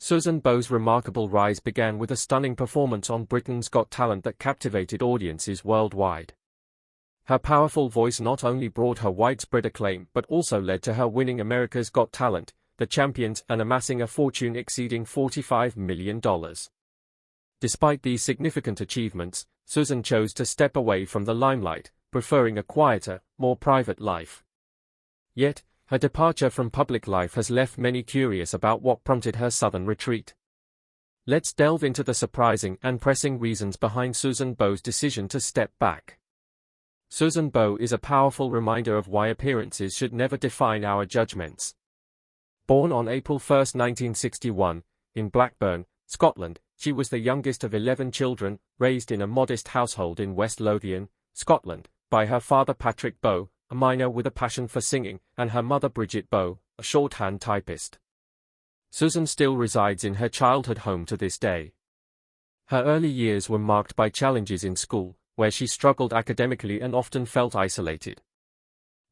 Susan Boyle's remarkable rise began with a stunning performance on Britain's Got Talent that captivated audiences worldwide. Her powerful voice not only brought her widespread acclaim but also led to her winning America's Got Talent, The Champions, and amassing a fortune exceeding $45 million. Despite these significant achievements, Susan chose to step away from the limelight, preferring a quieter, more private life. Yet, her departure from public life has left many curious about what prompted her sudden retreat. Let's delve into the surprising and pressing reasons behind Susan Boyle's decision to step back. Susan Boyle is a powerful reminder of why appearances should never define our judgments. Born on April 1, 1961, in Blackburn, Scotland, she was the youngest of 11 children, raised in a modest household in West Lothian, Scotland, by her father Patrick Boyle, a miner with a passion for singing, and her mother Bridget Boyle, a shorthand typist. Susan still resides in her childhood home to this day. Her early years were marked by challenges in school, where she struggled academically and often felt isolated.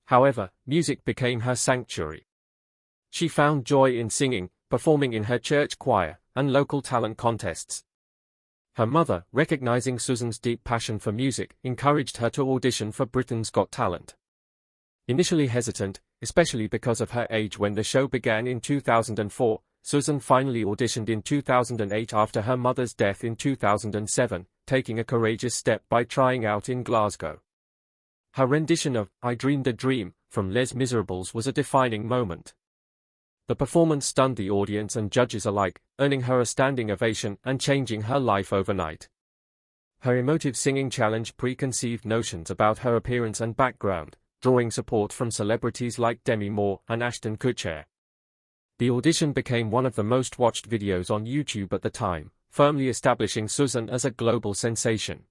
However, music became her sanctuary. She found joy in singing, performing in her church choir, and local talent contests. Her mother, recognizing Susan's deep passion for music, encouraged her to audition for Britain's Got Talent. Initially hesitant, especially because of her age when the show began in 2004, Susan finally auditioned in 2008 after her mother's death in 2007, taking a courageous step by trying out in Glasgow. Her rendition of I Dreamed a Dream from Les Miserables was a defining moment. The performance stunned the audience and judges alike, earning her a standing ovation and changing her life overnight. Her emotive singing challenged preconceived notions about her appearance and background, drawing support from celebrities like Demi Moore and Ashton Kutcher. The audition became one of the most watched videos on YouTube at the time, firmly establishing Susan as a global sensation.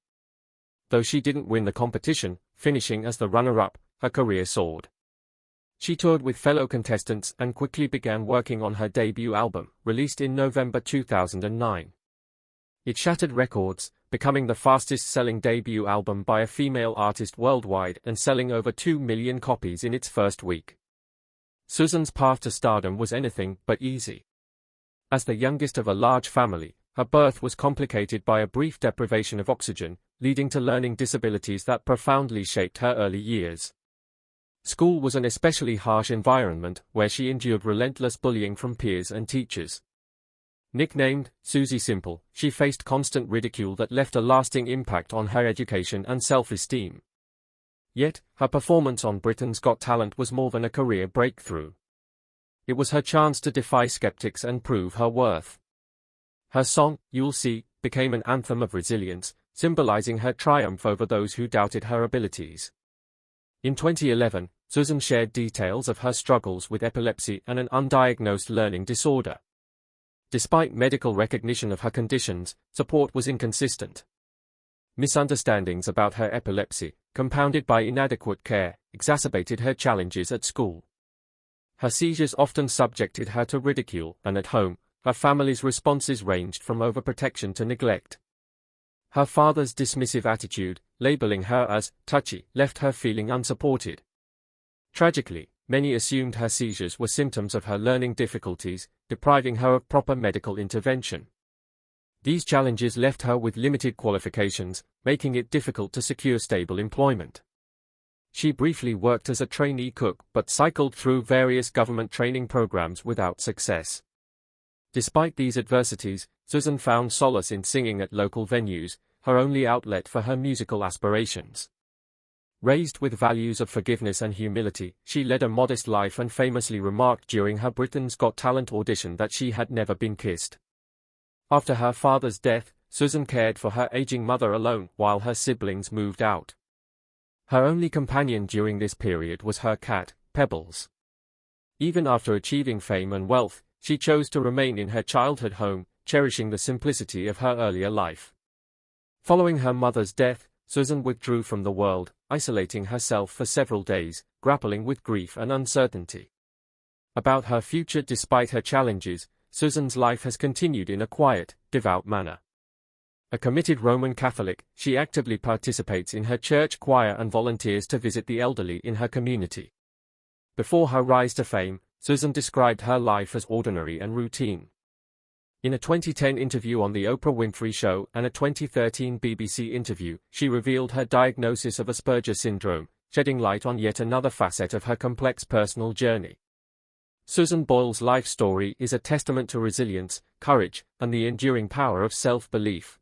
Though she didn't win the competition, finishing as the runner-up, her career soared. She toured with fellow contestants and quickly began working on her debut album, released in November 2009. It shattered records, becoming the fastest-selling debut album by a female artist worldwide and selling over 2 million copies in its first week. Susan's path to stardom was anything but easy. As the youngest of a large family, her birth was complicated by a brief deprivation of oxygen, leading to learning disabilities that profoundly shaped her early years. School was an especially harsh environment, where she endured relentless bullying from peers and teachers. Nicknamed Susie Simple, she faced constant ridicule that left a lasting impact on her education and self-esteem. Yet, her performance on Britain's Got Talent was more than a career breakthrough. It was her chance to defy skeptics and prove her worth. Her song, You'll See, became an anthem of resilience, symbolizing her triumph over those who doubted her abilities. In 2011, Susan shared details of her struggles with epilepsy and an undiagnosed learning disorder. Despite medical recognition of her conditions, support was inconsistent. Misunderstandings about her epilepsy, compounded by inadequate care, exacerbated her challenges at school. Her seizures often subjected her to ridicule, and at home, her family's responses ranged from overprotection to neglect. Her father's dismissive attitude, labeling her as touchy, left her feeling unsupported. Tragically, many assumed her seizures were symptoms of her learning difficulties, depriving her of proper medical intervention. These challenges left her with limited qualifications, making it difficult to secure stable employment. She briefly worked as a trainee cook but cycled through various government training programs without success. Despite these adversities, Susan found solace in singing at local venues, her only outlet for her musical aspirations. Raised with values of forgiveness and humility, she led a modest life and famously remarked during her Britain's Got Talent audition that she had never been kissed. After her father's death, Susan cared for her aging mother alone while her siblings moved out. Her only companion during this period was her cat, Pebbles. Even after achieving fame and wealth, she chose to remain in her childhood home, cherishing the simplicity of her earlier life. Following her mother's death, Susan withdrew from the world, isolating herself for several days, grappling with grief and uncertainty. About her future despite her challenges, Susan's life has continued in a quiet, devout manner. A committed Roman Catholic, she actively participates in her church choir and volunteers to visit the elderly in her community. Before her rise to fame, Susan described her life as ordinary and routine. In a 2010 interview on The Oprah Winfrey Show and a 2013 BBC interview, she revealed her diagnosis of Asperger syndrome, shedding light on yet another facet of her complex personal journey. Susan Boyle's life story is a testament to resilience, courage, and the enduring power of self-belief.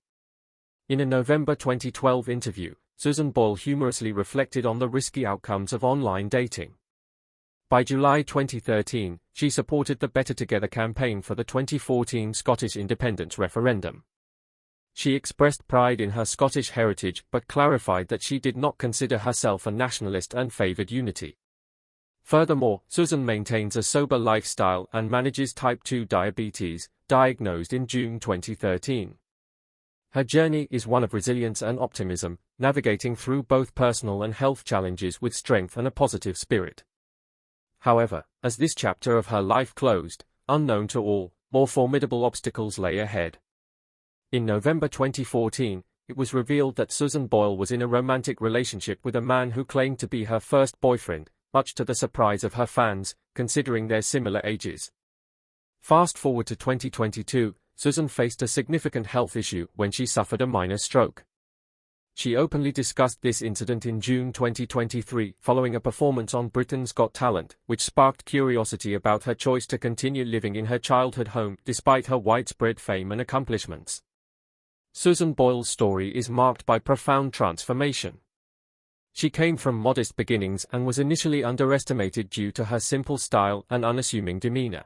In a November 2012 interview, Susan Boyle humorously reflected on the risky outcomes of online dating. By July 2013, she supported the Better Together campaign for the 2014 Scottish independence referendum. She expressed pride in her Scottish heritage but clarified that she did not consider herself a nationalist and favoured unity. Furthermore, Susan maintains a sober lifestyle and manages type 2 diabetes, diagnosed in June 2013. Her journey is one of resilience and optimism, navigating through both personal and health challenges with strength and a positive spirit. However, as this chapter of her life closed, unknown to all, more formidable obstacles lay ahead. In November 2014, it was revealed that Susan Boyle was in a romantic relationship with a man who claimed to be her first boyfriend, much to the surprise of her fans, considering their similar ages. Fast forward to 2022, Susan faced a significant health issue when she suffered a minor stroke. She openly discussed this incident in June 2023 following a performance on Britain's Got Talent, which sparked curiosity about her choice to continue living in her childhood home despite her widespread fame and accomplishments. Susan Boyle's story is marked by profound transformation. She came from modest beginnings and was initially underestimated due to her simple style and unassuming demeanor.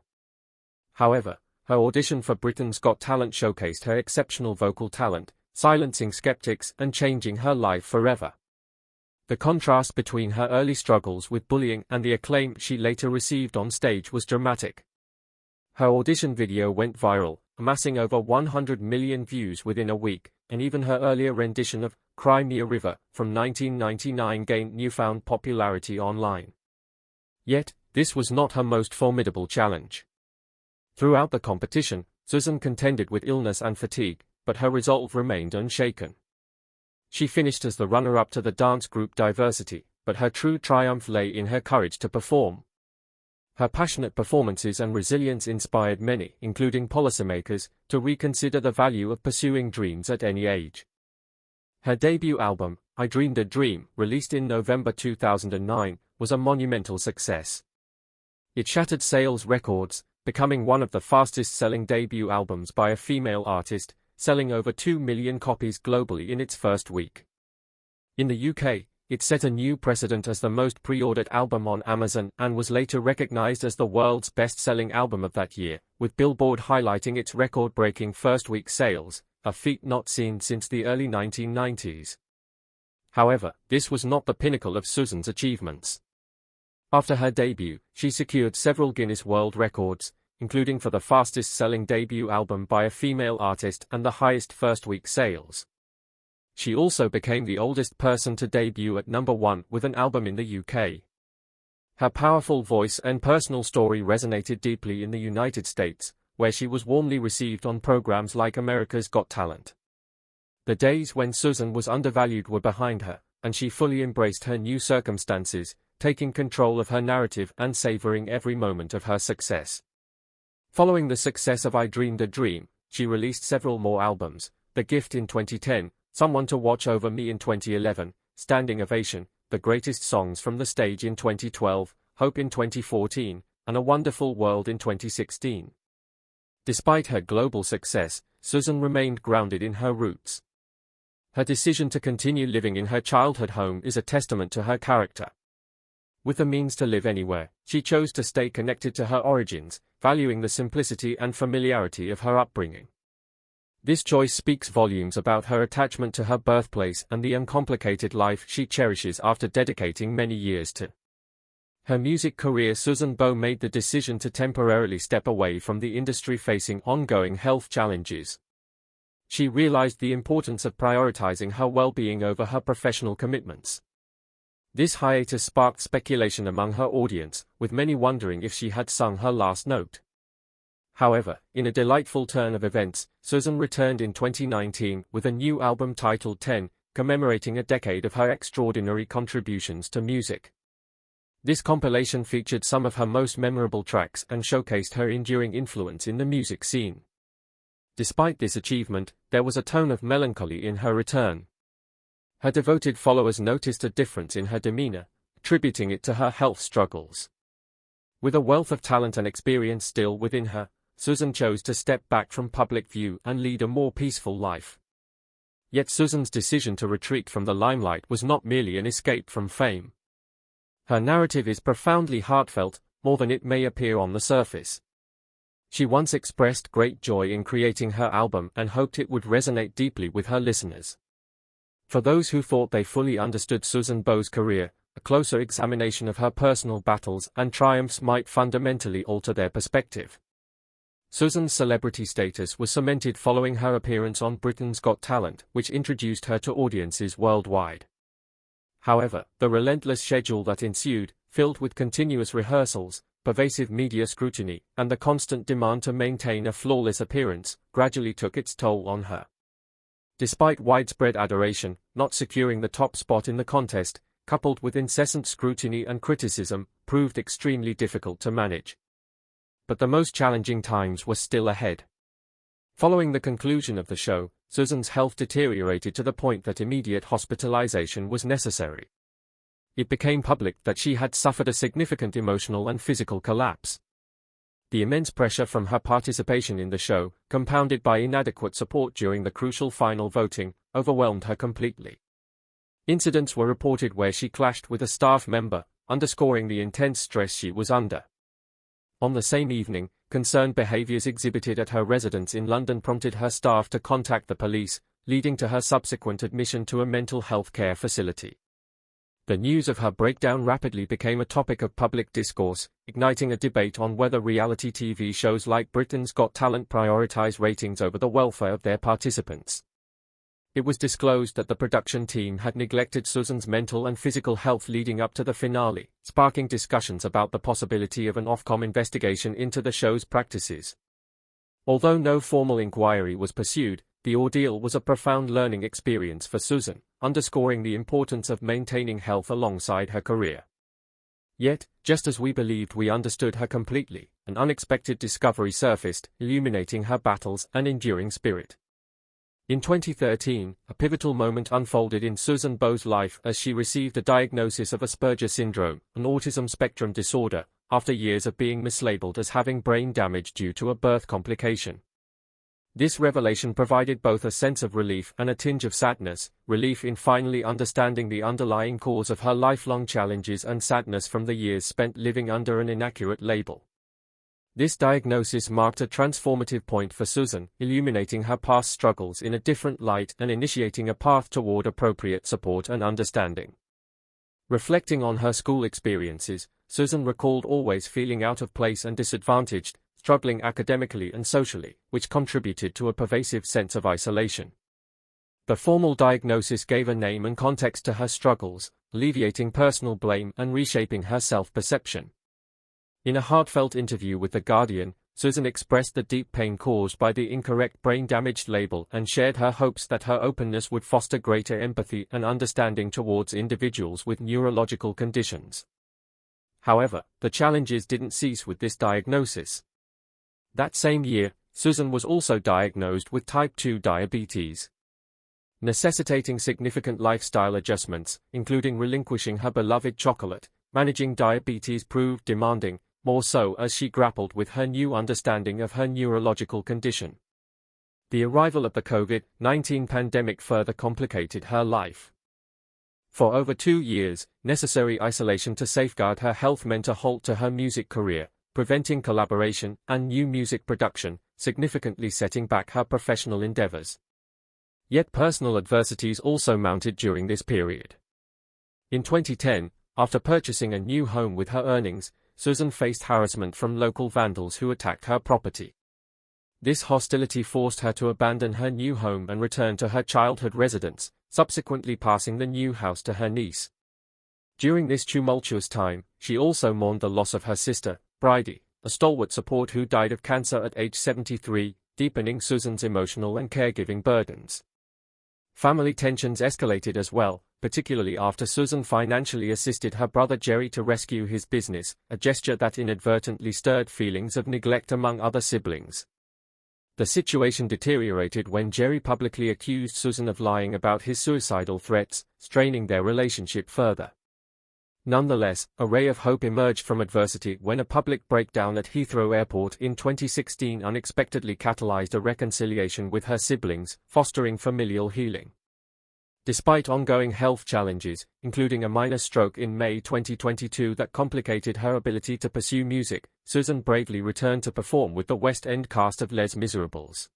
However, her audition for Britain's Got Talent showcased her exceptional vocal talent, silencing skeptics and changing her life forever. The contrast between her early struggles with bullying and the acclaim she later received on stage was dramatic. Her audition video went viral, amassing over 100 million views within a week, and even her earlier rendition of Cry Me a River from 1999 gained newfound popularity online. Yet, this was not her most formidable challenge. Throughout the competition, Susan contended with illness and fatigue, but her resolve remained unshaken. She finished as the runner-up to the dance group Diversity, but her true triumph lay in her courage to perform. Her passionate performances and resilience inspired many, including policymakers, to reconsider the value of pursuing dreams at any age. Her debut album, I Dreamed a Dream, released in November 2009, was a monumental success. It shattered sales records, becoming one of the fastest-selling debut albums by a female artist, selling over 2 million copies globally in its first week. In the UK, it set a new precedent as the most pre-ordered album on Amazon and was later recognized as the world's best-selling album of that year, with Billboard highlighting its record-breaking first-week sales, a feat not seen since the early 1990s. However, this was not the pinnacle of Susan's achievements. After her debut, she secured several Guinness World Records, including for the fastest-selling debut album by a female artist and the highest first-week sales. She also became the oldest person to debut at number 1 with an album in the UK. Her powerful voice and personal story resonated deeply in the United States, where she was warmly received on programs like America's Got Talent. The days when Susan was undervalued were behind her, and she fully embraced her new circumstances, taking control of her narrative and savoring every moment of her success. Following the success of I Dreamed a Dream, she released several more albums: The Gift in 2010, Someone to Watch Over Me in 2011, Standing Ovation, The Greatest Songs from the Stage in 2012, Hope in 2014, and A Wonderful World in 2016. Despite her global success, Susan remained grounded in her roots. Her decision to continue living in her childhood home is a testament to her character. With the means to live anywhere, she chose to stay connected to her origins, valuing the simplicity and familiarity of her upbringing. This choice speaks volumes about her attachment to her birthplace and the uncomplicated life she cherishes after dedicating many years to her music career. Susan Boyle made the decision to temporarily step away from the industry, facing ongoing health challenges. She realized the importance of prioritizing her well-being over her professional commitments. This hiatus sparked speculation among her audience, with many wondering if she had sung her last note. However, in a delightful turn of events, Susan returned in 2019 with a new album titled 10, commemorating a decade of her extraordinary contributions to music. This compilation featured some of her most memorable tracks and showcased her enduring influence in the music scene. Despite this achievement, there was a tone of melancholy in her return. Her devoted followers noticed a difference in her demeanor, attributing it to her health struggles. With a wealth of talent and experience still within her, Susan chose to step back from public view and lead a more peaceful life. Yet Susan's decision to retreat from the limelight was not merely an escape from fame. Her narrative is profoundly heartfelt, more than it may appear on the surface. She once expressed great joy in creating her album and hoped it would resonate deeply with her listeners. For those who thought they fully understood Susan Boyle's career, a closer examination of her personal battles and triumphs might fundamentally alter their perspective. Susan's celebrity status was cemented following her appearance on Britain's Got Talent, which introduced her to audiences worldwide. However, the relentless schedule that ensued, filled with continuous rehearsals, pervasive media scrutiny, and the constant demand to maintain a flawless appearance, gradually took its toll on her. Despite widespread adoration, not securing the top spot in the contest, coupled with incessant scrutiny and criticism, proved extremely difficult to manage. But the most challenging times were still ahead. Following the conclusion of the show, Susan's health deteriorated to the point that immediate hospitalization was necessary. It became public that she had suffered a significant emotional and physical collapse. The immense pressure from her participation in the show, compounded by inadequate support during the crucial final voting, overwhelmed her completely. Incidents were reported where she clashed with a staff member, underscoring the intense stress she was under. On the same evening, concerned behaviors exhibited at her residence in London prompted her staff to contact the police, leading to her subsequent admission to a mental health care facility. The news of her breakdown rapidly became a topic of public discourse, igniting a debate on whether reality TV shows like Britain's Got Talent prioritize ratings over the welfare of their participants. It was disclosed that the production team had neglected Susan's mental and physical health leading up to the finale, sparking discussions about the possibility of an Ofcom investigation into the show's practices. Although no formal inquiry was pursued, the ordeal was a profound learning experience for Susan, underscoring the importance of maintaining health alongside her career. Yet, just as we believed we understood her completely, an unexpected discovery surfaced, illuminating her battles and enduring spirit. In 2013, a pivotal moment unfolded in Susan Boyle's life as she received a diagnosis of Asperger syndrome, an autism spectrum disorder, after years of being mislabeled as having brain damage due to a birth complication. This revelation provided both a sense of relief and a tinge of sadness, relief in finally understanding the underlying cause of her lifelong challenges and sadness from the years spent living under an inaccurate label. This diagnosis marked a transformative point for Susan, illuminating her past struggles in a different light and initiating a path toward appropriate support and understanding. Reflecting on her school experiences, Susan recalled always feeling out of place and disadvantaged, struggling academically and socially, which contributed to a pervasive sense of isolation. The formal diagnosis gave a name and context to her struggles, alleviating personal blame and reshaping her self-perception. In a heartfelt interview with The Guardian, Susan expressed the deep pain caused by the incorrect brain-damaged label and shared her hopes that her openness would foster greater empathy and understanding towards individuals with neurological conditions. However, the challenges didn't cease with this diagnosis. That same year, Susan was also diagnosed with type 2 diabetes, necessitating significant lifestyle adjustments, including relinquishing her beloved chocolate. Managing diabetes proved demanding, more so as she grappled with her new understanding of her neurological condition. The arrival of the COVID-19 pandemic further complicated her life. For over 2 years, necessary isolation to safeguard her health meant a halt to her music career, preventing collaboration and new music production, significantly setting back her professional endeavors. Yet personal adversities also mounted during this period. In 2010, after purchasing a new home with her earnings, Susan faced harassment from local vandals who attacked her property. This hostility forced her to abandon her new home and return to her childhood residence, subsequently passing the new house to her niece. During this tumultuous time, she also mourned the loss of her sister, Bridie, a stalwart support who died of cancer at age 73, deepening Susan's emotional and caregiving burdens. Family tensions escalated as well, particularly after Susan financially assisted her brother Jerry to rescue his business, a gesture that inadvertently stirred feelings of neglect among other siblings. The situation deteriorated when Jerry publicly accused Susan of lying about his suicidal threats, straining their relationship further. Nonetheless, a ray of hope emerged from adversity when a public breakdown at Heathrow Airport in 2016 unexpectedly catalyzed a reconciliation with her siblings, fostering familial healing. Despite ongoing health challenges, including a minor stroke in May 2022 that complicated her ability to pursue music, Susan bravely returned to perform with the West End cast of Les Miserables.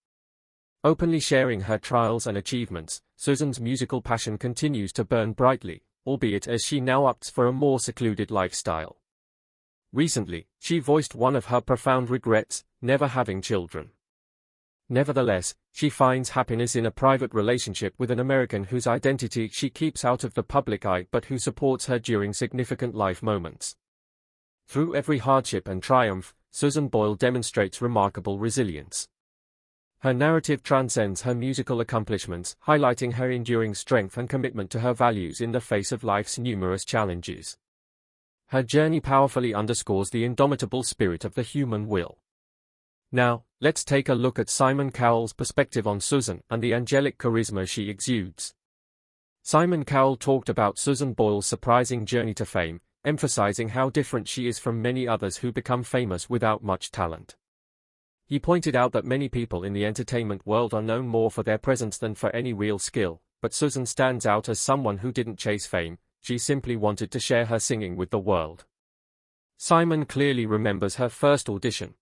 Openly sharing her trials and achievements, Susan's musical passion continues to burn brightly, albeit as she now opts for a more secluded lifestyle. Recently, she voiced one of her profound regrets, never having children. Nevertheless, she finds happiness in a private relationship with an American whose identity she keeps out of the public eye but who supports her during significant life moments. Through every hardship and triumph, Susan Boyle demonstrates remarkable resilience. Her narrative transcends her musical accomplishments, highlighting her enduring strength and commitment to her values in the face of life's numerous challenges. Her journey powerfully underscores the indomitable spirit of the human will. Now, let's take a look at Simon Cowell's perspective on Susan and the angelic charisma she exudes. Simon Cowell talked about Susan Boyle's surprising journey to fame, emphasizing how different she is from many others who become famous without much talent. He pointed out that many people in the entertainment world are known more for their presence than for any real skill, but Susan stands out as someone who didn't chase fame, she simply wanted to share her singing with the world. Simon clearly remembers her first audition.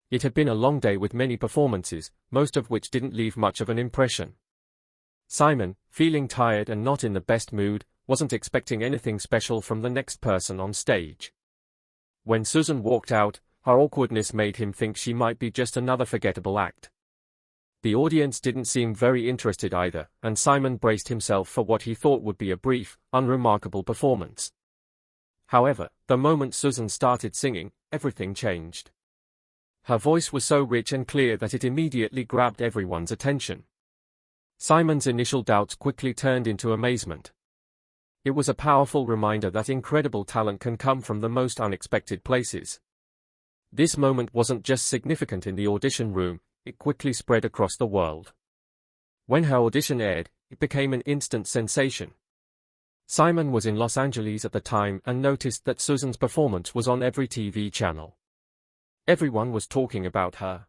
It had been a long day with many performances, most of which didn't leave much of an impression. Simon, feeling tired and not in the best mood, wasn't expecting anything special from the next person on stage. When Susan walked out, her awkwardness made him think she might be just another forgettable act. The audience didn't seem very interested either, and Simon braced himself for what he thought would be a brief, unremarkable performance. However, the moment Susan started singing, everything changed. Her voice was so rich and clear that it immediately grabbed everyone's attention. Simon's initial doubts quickly turned into amazement. It was a powerful reminder that incredible talent can come from the most unexpected places. This moment wasn't just significant in the audition room, it quickly spread across the world. When her audition aired, it became an instant sensation. Simon was in Los Angeles at the time and noticed that Susan's performance was on every TV channel. Everyone was talking about her.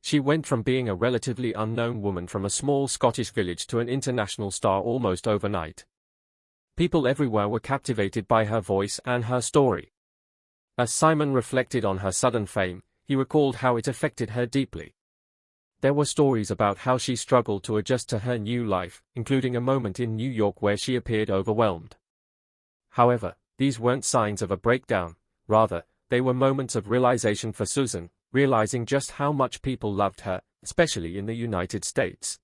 She went from being a relatively unknown woman from a small Scottish village to an international star almost overnight. People everywhere were captivated by her voice and her story. As Simon reflected on her sudden fame, he recalled how it affected her deeply. There were stories about how she struggled to adjust to her new life, including a moment in New York where she appeared overwhelmed. However, these weren't signs of a breakdown, rather, they were moments of realization for Susan, realizing just how much people loved her, especially in the United States.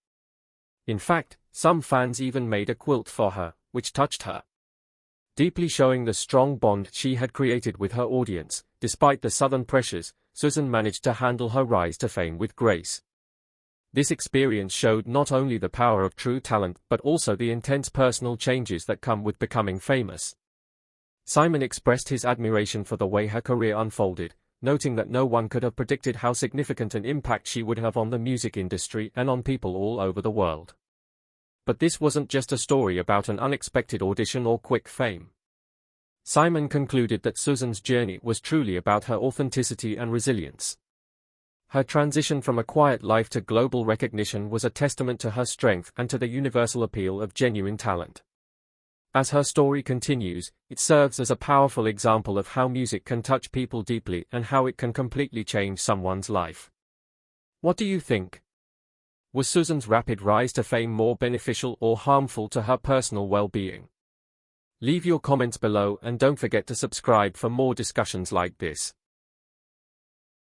In fact, some fans even made a quilt for her, which touched her deeply, showing the strong bond she had created with her audience. Despite the sudden pressures, Susan managed to handle her rise to fame with grace. This experience showed not only the power of true talent but also the intense personal changes that come with becoming famous. Simon expressed his admiration for the way her career unfolded, noting that no one could have predicted how significant an impact she would have on the music industry and on people all over the world. But this wasn't just a story about an unexpected audition or quick fame. Simon concluded that Susan's journey was truly about her authenticity and resilience. Her transition from a quiet life to global recognition was a testament to her strength and to the universal appeal of genuine talent. As her story continues, it serves as a powerful example of how music can touch people deeply and how it can completely change someone's life. What do you think? Was Susan's rapid rise to fame more beneficial or harmful to her personal well-being? Leave your comments below and don't forget to subscribe for more discussions like this.